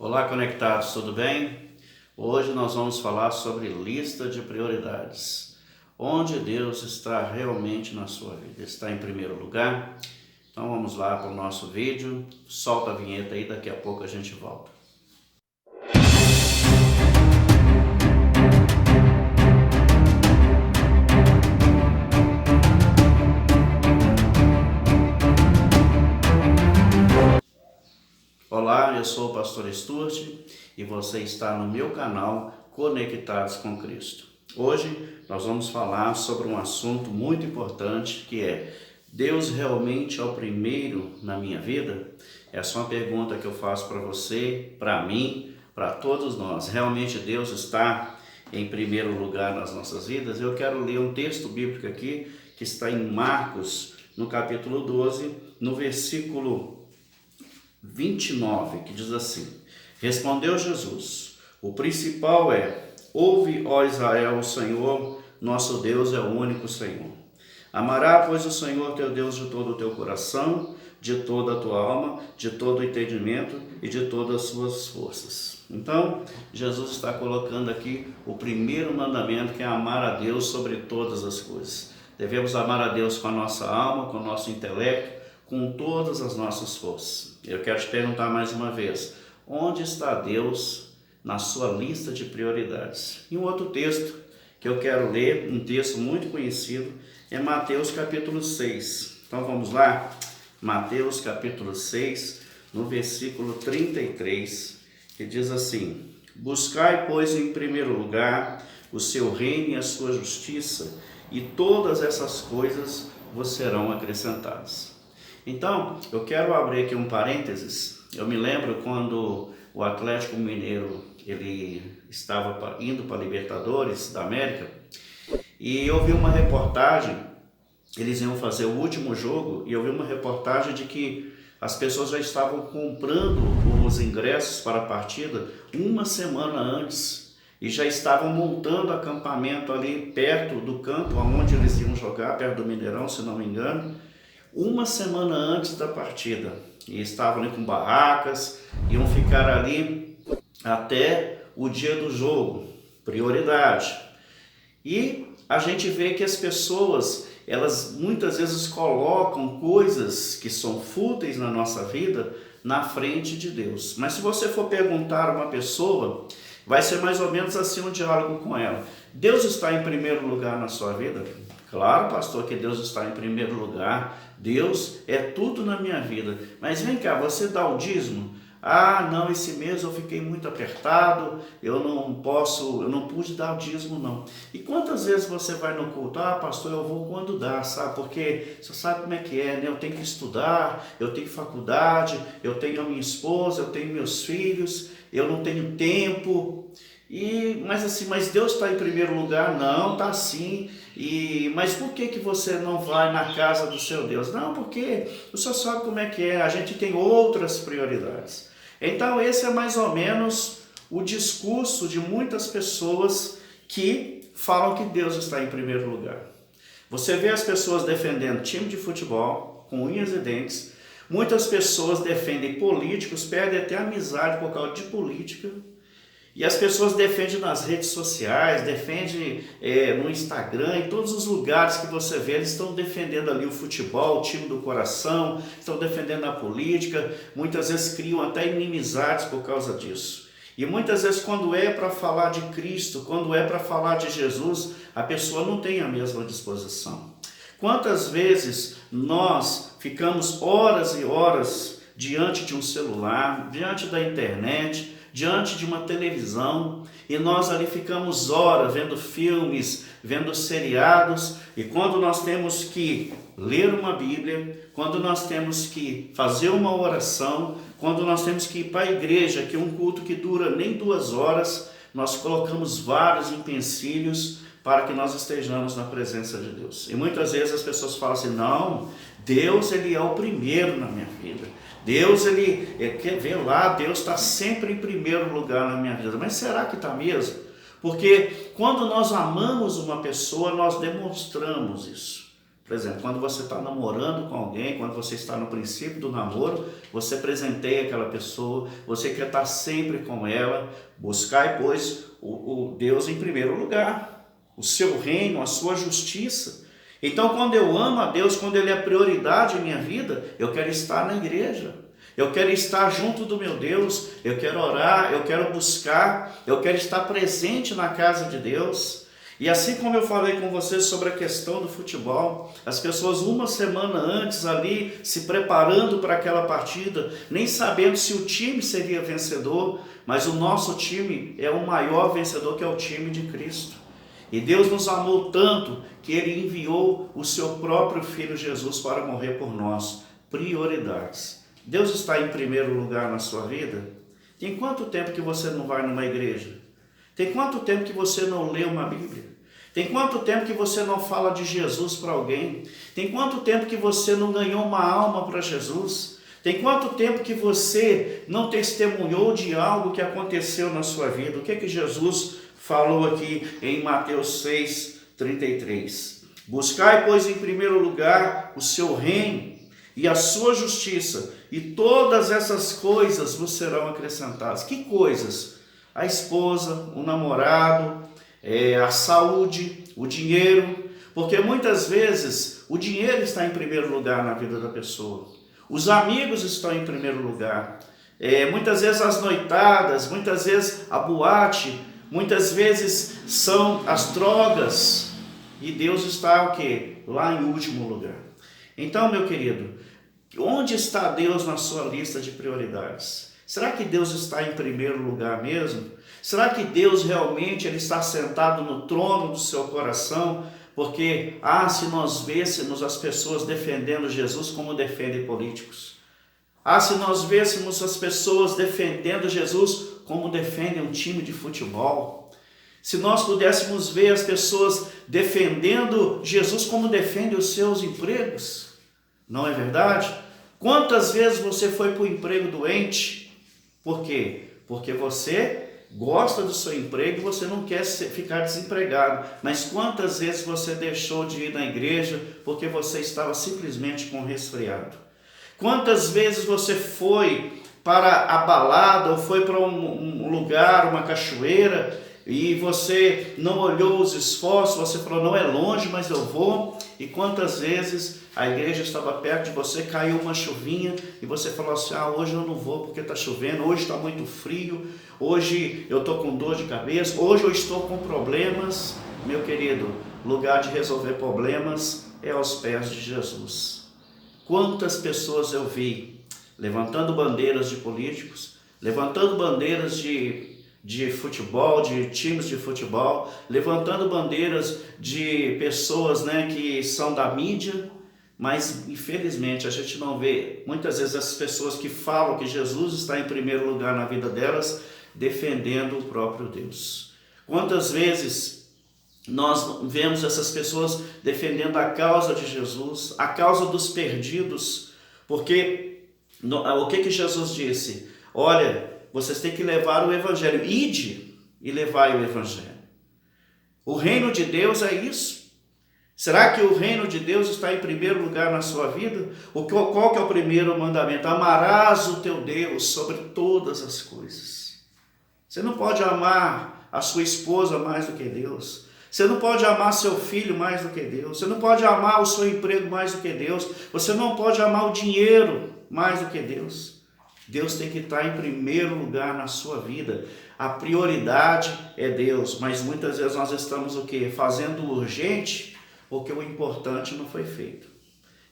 Olá, conectados, tudo bem? Hoje nós vamos falar sobre lista de prioridades. Onde Deus está realmente na sua vida? Está em primeiro lugar? Então vamos lá para o nosso vídeo. Solta a vinheta aí, daqui a pouco a gente volta. Olá, eu sou o pastor Stuart e você está no meu canal Conectados com Cristo. Hoje nós vamos falar sobre um assunto muito importante que é: Deus realmente é o primeiro na minha vida? Essa é uma pergunta que eu faço para você, para mim, para todos nós. Realmente Deus está em primeiro lugar nas nossas vidas? Eu quero ler um texto bíblico aqui que está em Marcos, no capítulo 12, no versículo 29, que diz assim: Respondeu Jesus: O principal é: ouve, ó Israel, o Senhor nosso Deus é o único Senhor. Amará, pois, o Senhor teu Deus de todo o teu coração, de toda a tua alma, de todo o entendimento e de todas as suas forças. Então, Jesus está colocando aqui o primeiro mandamento, que é amar a Deus sobre todas as coisas. Devemos amar a Deus com a nossa alma, com o nosso intelecto, com todas as nossas forças. Eu quero te perguntar mais uma vez: onde está Deus na sua lista de prioridades? E um outro texto que eu quero ler, um texto muito conhecido, é Mateus capítulo 6. Então vamos lá? Mateus capítulo 6, no versículo 33, que diz assim: Buscai, pois, em primeiro lugar o seu reino e a sua justiça, e todas essas coisas vos serão acrescentadas. Então, eu quero abrir aqui um parênteses. Eu me lembro quando o Atlético Mineiro ele estava indo para a Libertadores da América, e eu vi uma reportagem, eles iam fazer o último jogo, e eu vi uma reportagem de que as pessoas já estavam comprando os ingressos para a partida uma semana antes, e já estavam montando acampamento ali perto do campo onde eles iam jogar, perto do Mineirão, se não me engano, uma semana antes da partida. E estavam ali com barracas, iam ficar ali até o dia do jogo, prioridade. E a gente vê que as pessoas, elas muitas vezes colocam coisas que são fúteis na nossa vida na frente de Deus. Mas se você for perguntar a uma pessoa, vai ser mais ou menos assim um diálogo com ela: Deus está em primeiro lugar na sua vida? Claro, pastor, que Deus está em primeiro lugar. Deus é tudo na minha vida. Mas vem cá, você dá o dízimo? Ah, não, esse mês eu fiquei muito apertado, eu não pude dar o dízimo não. E quantas vezes você vai no culto? Ah, pastor, eu vou quando dá, sabe? Porque você sabe como é que é, né? Eu tenho que estudar, eu tenho faculdade, eu tenho a minha esposa, eu tenho meus filhos, eu não tenho tempo. Mas Deus está em primeiro lugar? Não, está sim. Mas por que você não vai na casa do seu Deus? Não, porque o senhor sabe como é que é, a gente tem outras prioridades. Então esse é mais ou menos o discurso de muitas pessoas que falam que Deus está em primeiro lugar. Você vê as pessoas defendendo time de futebol com unhas e dentes, muitas pessoas defendem políticos, perdem até amizade por causa de política. E as pessoas defendem nas redes sociais, defendem no Instagram, em todos os lugares que você vê, eles estão defendendo ali o futebol, o time do coração, estão defendendo a política, muitas vezes criam até inimizades por causa disso. E muitas vezes quando é para falar de Cristo, quando é para falar de Jesus, a pessoa não tem a mesma disposição. Quantas vezes nós ficamos horas e horas diante de um celular, diante da internet, diante de uma televisão, e nós ali ficamos horas vendo filmes, vendo seriados, e quando nós temos que ler uma Bíblia, quando nós temos que fazer uma oração, quando nós temos que ir para a igreja, que é um culto que dura nem 2 horas, nós colocamos vários empecilhos para que nós estejamos na presença de Deus. E muitas vezes as pessoas falam assim: não, Deus ele é o primeiro na minha vida. Deus, ele quer ver lá, Deus está sempre em primeiro lugar na minha vida. Mas será que está mesmo? Porque quando nós amamos uma pessoa, nós demonstramos isso. Por exemplo, quando você está namorando com alguém, quando você está no princípio do namoro, você presenteia aquela pessoa, você quer estar sempre com ela, buscar, pois, o Deus em primeiro lugar, o seu reino, a sua justiça. Então, quando eu amo a Deus, quando Ele é prioridade em minha vida, eu quero estar na igreja, eu quero estar junto do meu Deus, eu quero orar, eu quero buscar, eu quero estar presente na casa de Deus. E assim como eu falei com vocês sobre a questão do futebol, as pessoas uma semana antes ali se preparando para aquela partida, nem sabendo se o time seria vencedor, mas o nosso time é o maior vencedor, que é o time de Cristo. E Deus nos amou tanto que Ele enviou o seu próprio Filho Jesus para morrer por nós. Prioridades. Deus está em primeiro lugar na sua vida? Tem quanto tempo que você não vai numa igreja? Tem quanto tempo que você não lê uma Bíblia? Tem quanto tempo que você não fala de Jesus para alguém? Tem quanto tempo que você não ganhou uma alma para Jesus? Tem quanto tempo que você não testemunhou de algo que aconteceu na sua vida? O que é que Jesus falou aqui em Mateus 6:33? Buscai, pois, em primeiro lugar o seu reino e a sua justiça, e todas essas coisas vos serão acrescentadas. Que coisas? A esposa, o namorado, a saúde, o dinheiro, porque muitas vezes o dinheiro está em primeiro lugar na vida da pessoa, os amigos estão em primeiro lugar, muitas vezes as noitadas, muitas vezes a boate, muitas vezes são as drogas, e Deus está o quê? Lá em último lugar. Então, meu querido, onde está Deus na sua lista de prioridades? Será que Deus está em primeiro lugar mesmo? Será que Deus realmente Ele está sentado no trono do seu coração? Porque, se nós vêssemos as pessoas defendendo Jesus como defendem políticos. Se nós vêssemos as pessoas defendendo Jesus como defendem um time de futebol. Se nós pudéssemos ver as pessoas defendendo Jesus como defendem os seus empregos. Não é verdade? Quantas vezes você foi para o emprego doente? Por quê? Porque você gosta do seu emprego e você não quer ficar desempregado. Mas quantas vezes você deixou de ir na igreja porque você estava simplesmente com resfriado? Quantas vezes você foi para a balada ou foi para um lugar, uma cachoeira, e você não olhou os esforços, você falou, não é longe, mas eu vou. E quantas vezes a igreja estava perto de você, caiu uma chuvinha e você falou assim, hoje eu não vou porque está chovendo, hoje está muito frio, hoje eu estou com dor de cabeça, hoje eu estou com problemas. Meu querido, lugar de resolver problemas é aos pés de Jesus. Quantas pessoas eu vi levantando bandeiras de políticos, levantando bandeiras de futebol, de times de futebol, levantando bandeiras de pessoas, que são da mídia, mas infelizmente a gente não vê muitas vezes essas pessoas que falam que Jesus está em primeiro lugar na vida delas, defendendo o próprio Deus. Quantas vezes nós vemos essas pessoas defendendo a causa de Jesus, a causa dos perdidos, porque o que Jesus disse? Olha, vocês têm que levar o evangelho, ide e levai o evangelho. O reino de Deus é isso. Será que o reino de Deus está em primeiro lugar na sua vida? Qual que é o primeiro mandamento? Amarás o teu Deus sobre todas as coisas. Você não pode amar a sua esposa mais do que Deus. Você não pode amar seu filho mais do que Deus. Você não pode amar o seu emprego mais do que Deus. Você não pode amar o dinheiro mais do que Deus. Deus tem que estar em primeiro lugar na sua vida. A prioridade é Deus, mas muitas vezes nós estamos o quê? Fazendo o urgente, porque o importante não foi feito.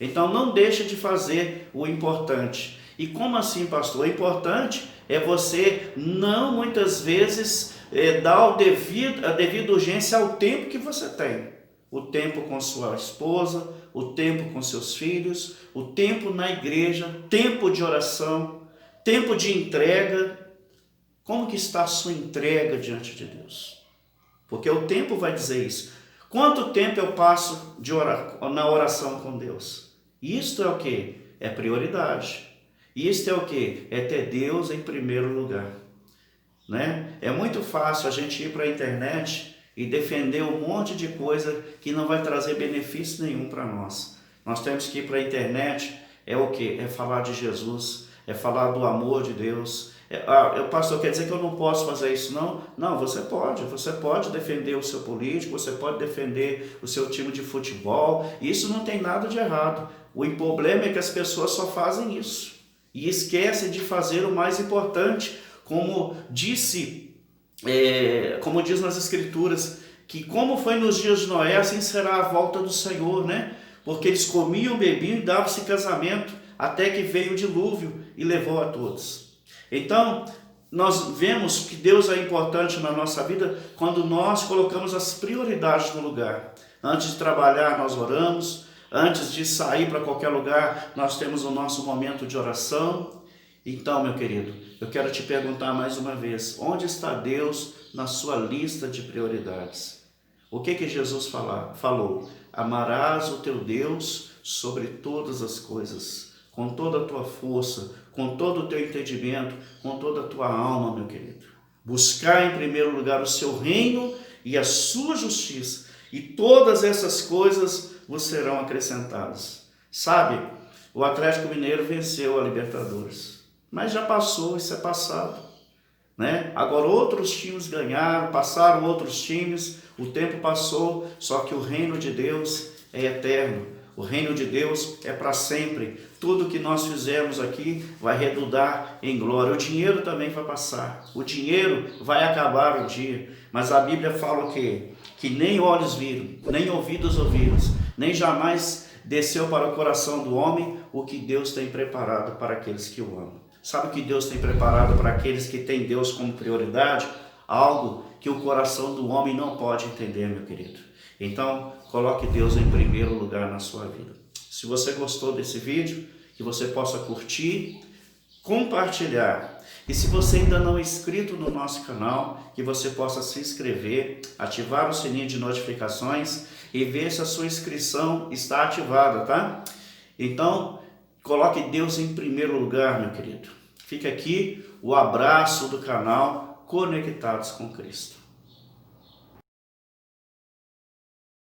Então não deixa de fazer o importante. E como assim, pastor? O importante é você não muitas vezes dar a devida urgência ao tempo que você tem. O tempo com sua esposa, o tempo com seus filhos, o tempo na igreja, tempo de oração, tempo de entrega. Como que está a sua entrega diante de Deus? Porque o tempo vai dizer isso. Quanto tempo eu passo na oração com Deus? Isto é o quê? É prioridade. Isto é o quê? É ter Deus em primeiro lugar. É muito fácil a gente ir para a internet e defender um monte de coisa que não vai trazer benefício nenhum para nós. Nós temos que ir para a internet, é o quê? É falar de Jesus, é falar do amor de Deus. Pastor, quer dizer que eu não posso fazer isso? Não, não, você pode defender o seu político, você pode defender o seu time de futebol, isso não tem nada de errado. O problema é que as pessoas só fazem isso e esquecem de fazer o mais importante, como diz nas Escrituras, que como foi nos dias de Noé, assim será a volta do Senhor, né? Porque eles comiam, bebiam e davam-se casamento, até que veio o dilúvio e levou a todos. Então, nós vemos que Deus é importante na nossa vida quando nós colocamos as prioridades no lugar. Antes de trabalhar, nós oramos. Antes de sair para qualquer lugar, nós temos o nosso momento de oração. Então, meu querido, eu quero te perguntar mais uma vez, onde está Deus na sua lista de prioridades? O que Jesus falou? Amarás o teu Deus sobre todas as coisas, com toda a tua força, com todo o teu entendimento, com toda a tua alma, meu querido. Buscar em primeiro lugar o seu reino e a sua justiça, e todas essas coisas vos serão acrescentadas. Sabe, o Atlético Mineiro venceu a Libertadores, mas já passou, isso é passado, né? Agora outros times ganharam, passaram outros times, o tempo passou, só que o reino de Deus é eterno, o reino de Deus é para sempre. Tudo que nós fizermos aqui vai redundar em glória. O dinheiro também vai passar, o dinheiro vai acabar um dia, mas a Bíblia fala o quê? Que nem olhos viram, nem ouvidos ouviram, nem jamais desceu para o coração do homem o que Deus tem preparado para aqueles que o amam. Sabe o que Deus tem preparado para aqueles que têm Deus como prioridade? Algo que o coração do homem não pode entender, meu querido. Então, coloque Deus em primeiro lugar na sua vida. Se você gostou desse vídeo, que você possa curtir, compartilhar. E se você ainda não é inscrito no nosso canal, que você possa se inscrever, ativar o sininho de notificações e ver se a sua inscrição está ativada, tá? Então, coloque Deus em primeiro lugar, meu querido. Fica aqui o abraço do canal Conectados com Cristo.